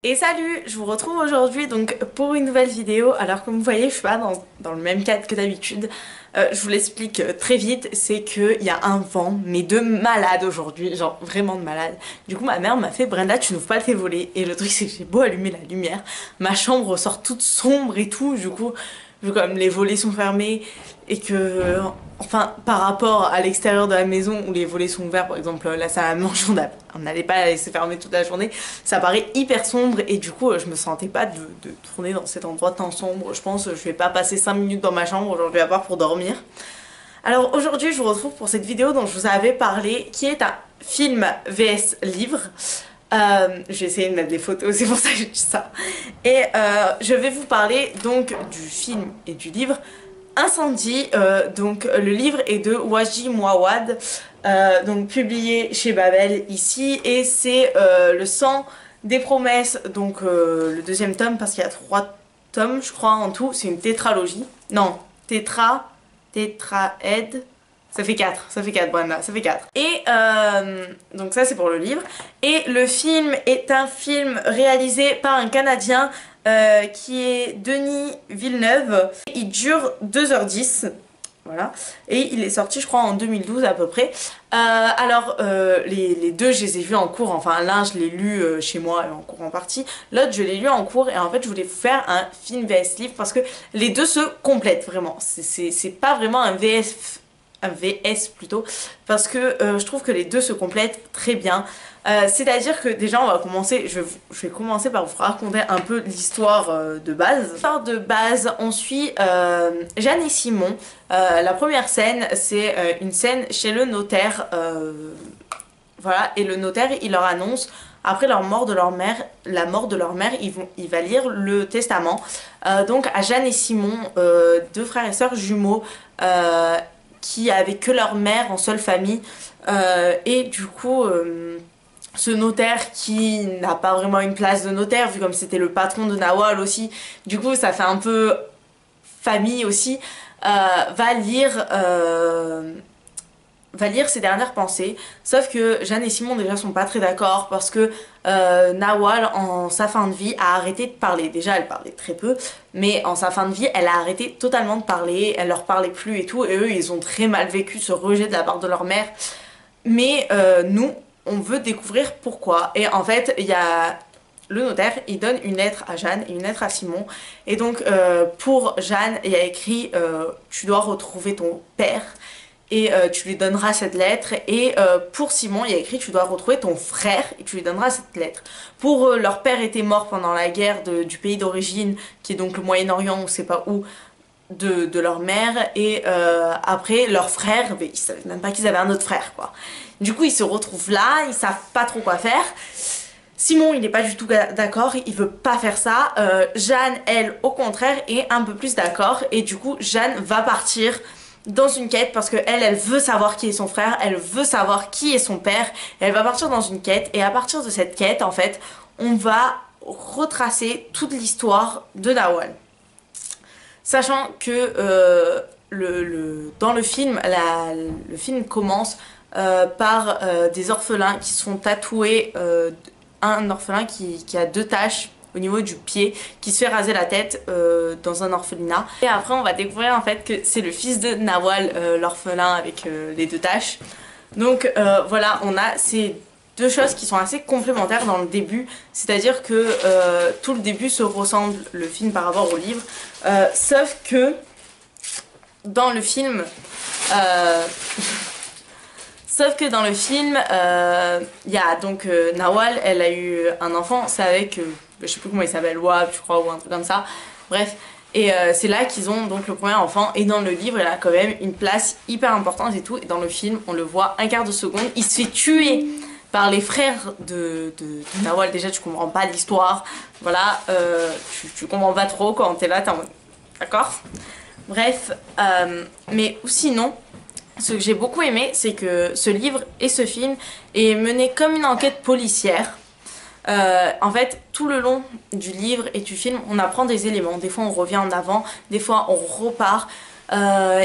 Et salut, je vous retrouve aujourd'hui donc pour une nouvelle vidéo. Alors comme vous voyez, je suis pas dans le même cadre que d'habitude. Je vous l'explique très vite, c'est qu'il y a un vent, mais de malade aujourd'hui, genre vraiment de malade. Du coup ma mère m'a fait Brenda, tu n'ouvres pas tes volets. Et le truc c'est que j'ai beau allumer la lumière, ma chambre sort toute sombre et tout. Du coup, vu comme les volets sont fermés et que enfin, par rapport à l'extérieur de la maison où les volets sont ouverts, par exemple la salle à manger, on n'allait pas la laisser fermer toute la journée, ça paraît hyper sombre et du coup je me sentais pas de tourner dans cet endroit tant sombre. Je pense que je vais pas passer 5 minutes dans ma chambre aujourd'hui à part pour dormir. Alors aujourd'hui je vous retrouve pour cette vidéo dont je vous avais parlé, qui est un film vs livre. J'ai essayé de mettre des photos, c'est pour ça que j'ai dit ça. Et je vais vous parler donc du film et du livre Incendie. Donc le livre est de Waji Mouawad, donc publié chez Babel ici, et c'est le sang des promesses, donc le deuxième tome, parce qu'il y a 3 tomes je crois en tout, c'est une tétralogie. Non, tétraède. Ça fait 4 Brenda, ça fait 4. Et donc ça c'est pour le livre. Et le film est un film réalisé par un Canadien qui est Denis Villeneuve. Il dure 2h10. Voilà. Et il est sorti je crois en 2012 à peu près. Les deux je les ai vus en cours, enfin l'un je l'ai lu chez moi en cours en partie, l'autre je l'ai lu en cours, et en fait je voulais faire un film vs livre parce que les deux se complètent vraiment. C'est pas vraiment un VS plutôt, parce que je trouve que les deux se complètent très bien. C'est-à-dire que déjà on va commencer, je vais commencer par vous raconter un peu l'histoire de base. L'histoire de base, on suit Jeanne et Simon. La première scène, c'est une scène chez le notaire. Voilà, et le notaire il leur annonce, après la mort de leur mère, il va lire le testament. Donc à Jeanne et Simon, deux frères et sœurs jumeaux, qui avaient que leur mère en seule famille, et du coup ce notaire qui n'a pas vraiment une place de notaire vu comme c'était le patron de Nawal aussi, du coup ça fait un peu famille aussi, va lire ses dernières pensées. Sauf que Jeanne et Simon déjà sont pas très d'accord parce que Nawal en sa fin de vie a arrêté de parler. Déjà elle parlait très peu, mais en sa fin de vie elle a arrêté totalement de parler, elle leur parlait plus et tout, et eux ils ont très mal vécu ce rejet de la part de leur mère. Mais nous on veut découvrir pourquoi. Et en fait il y a le notaire, il donne une lettre à Jeanne et une lettre à Simon. Et donc pour Jeanne il y a écrit tu dois retrouver ton père, et tu lui donneras cette lettre. Et pour Simon il y a écrit tu dois retrouver ton frère et tu lui donneras cette lettre. Pour leur père était mort pendant la guerre du pays d'origine, qui est donc le Moyen-Orient, on sait pas où, de leur mère. Et après leur frère, ils savaient même pas qu'ils avaient un autre frère quoi. Du coup ils se retrouvent là, ils savent pas trop quoi faire. Simon il n'est pas du tout d'accord, il veut pas faire ça. Jeanne elle au contraire est un peu plus d'accord, et du coup Jeanne va partir dans une quête parce que elle veut savoir qui est son frère, elle veut savoir qui est son père, et elle va partir dans une quête. Et à partir de cette quête en fait on va retracer toute l'histoire de Nawal, sachant que dans le film, le film commence par des orphelins qui sont tatoués, un orphelin qui a 2 taches au niveau du pied, qui se fait raser la tête dans un orphelinat. Et après on va découvrir en fait que c'est le fils de Nawal, l'orphelin avec les 2 taches. Donc voilà, on a ces deux choses qui sont assez complémentaires dans le début, c'est-à-dire que tout le début se ressemble, le film par rapport au livre, sauf que dans le film euh, il y a donc Nawal, elle a eu un enfant, c'est avec, je sais plus comment il s'appelle, Wab, je crois, ou un truc comme ça. Bref, et c'est là qu'ils ont donc le premier enfant. Et dans le livre, elle a quand même une place hyper importante et tout. Et dans le film, on le voit un quart de seconde. Il se fait tuer par les frères de Nawal. Déjà, tu comprends pas l'histoire. Voilà, tu comprends pas trop quand t'es là, t'es en mode d'accord. Bref, mais sinon, ce que j'ai beaucoup aimé, c'est que ce livre et ce film est mené comme une enquête policière. En fait, tout le long du livre et du film, on apprend des éléments. Des fois, on revient en avant, des fois, on repart.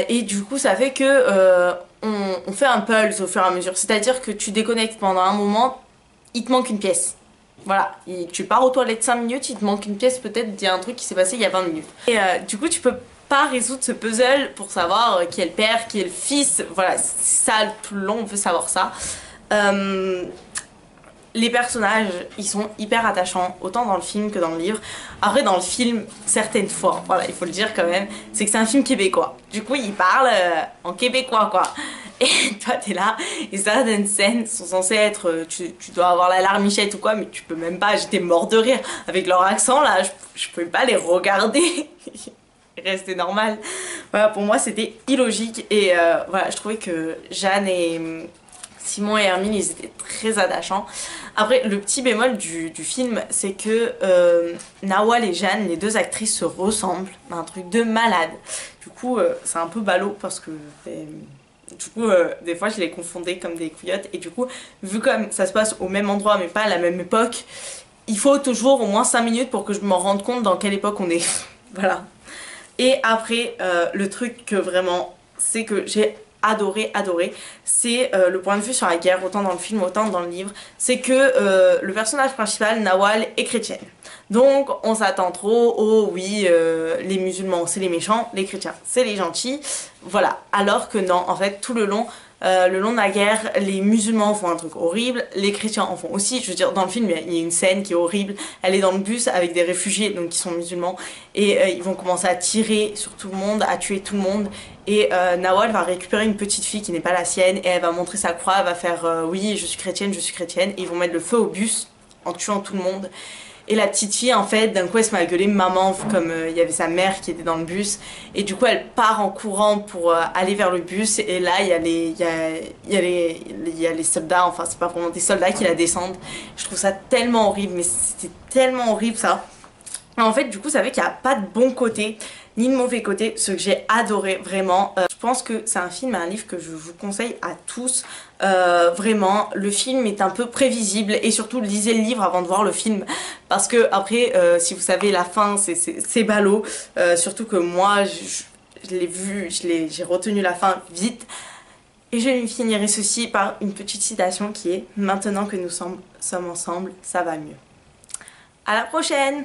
Et du coup, ça fait que on fait un pulse au fur et à mesure. C'est-à-dire que tu déconnectes pendant un moment, il te manque une pièce. Voilà, tu pars aux toilettes 5 minutes, il te manque une pièce peut-être, il y a un truc qui s'est passé il y a 20 minutes. Et du coup tu peux pas résoudre ce puzzle pour savoir qui est le père, qui est le fils, voilà, c'est ça tout le long, on veut savoir ça. Les personnages, ils sont hyper attachants, autant dans le film que dans le livre. Après, dans le film, certaines fois, voilà, il faut le dire quand même, c'est que c'est un film québécois. Du coup, ils parlent en québécois, quoi. Et toi, t'es là, et certaines scènes sont censées être... tu dois avoir la larmichette ou quoi, mais tu peux même pas, j'étais mort de rire. Avec leur accent, là, je pouvais pas les regarder. Rester normal. Voilà, pour moi, c'était illogique. Et voilà, je trouvais que Jeanne et... Simon et Hermine, ils étaient très attachants. Après, le petit bémol du film, c'est que Nawal et Jeanne, les deux actrices, se ressemblent. Un truc de malade. Du coup, c'est un peu ballot parce que... du coup, des fois, je les confondais comme des couillottes. Et du coup, vu comme ça se passe au même endroit, mais pas à la même époque, il faut toujours au moins 5 minutes pour que je m'en rende compte dans quelle époque on est. Voilà. Et après, le truc que vraiment, c'est que j'ai adoré, c'est le point de vue sur la guerre, autant dans le film, autant dans le livre, c'est que le personnage principal, Nawal, est chrétienne. Donc on s'attend trop au oui, les musulmans c'est les méchants, les chrétiens c'est les gentils, voilà. Alors que non, en fait tout le long de la guerre, les musulmans font un truc horrible, les chrétiens en font aussi. Je veux dire, dans le film, il y a une scène qui est horrible. Elle est dans le bus avec des réfugiés, donc qui sont musulmans, et ils vont commencer à tirer sur tout le monde, à tuer tout le monde. Et Nawal va récupérer une petite fille qui n'est pas la sienne, et elle va montrer sa croix, elle va faire oui, je suis chrétienne, et ils vont mettre le feu au bus en tuant tout le monde. Et la petite fille, en fait, d'un coup, elle se met à gueuler maman, comme il y avait sa mère qui était dans le bus. Et du coup, elle part en courant pour aller vers le bus. Et là, il y a les soldats, enfin, c'est pas vraiment des soldats qui la descendent. Je trouve ça tellement horrible, mais c'était tellement horrible, ça. En fait, du coup, ça fait qu'il n'y a pas de bon côté ni de mauvais côté, ce que j'ai adoré vraiment. Je pense que c'est un film et un livre que je vous conseille à tous. Vraiment, le film est un peu prévisible et surtout lisez le livre avant de voir le film parce que après, si vous savez la fin, c'est ballot. Surtout que moi, je l'ai vu, j'ai retenu la fin vite. Et je finirai ceci par une petite citation qui est « Maintenant que nous sommes ensemble, ça va mieux ». À la prochaine!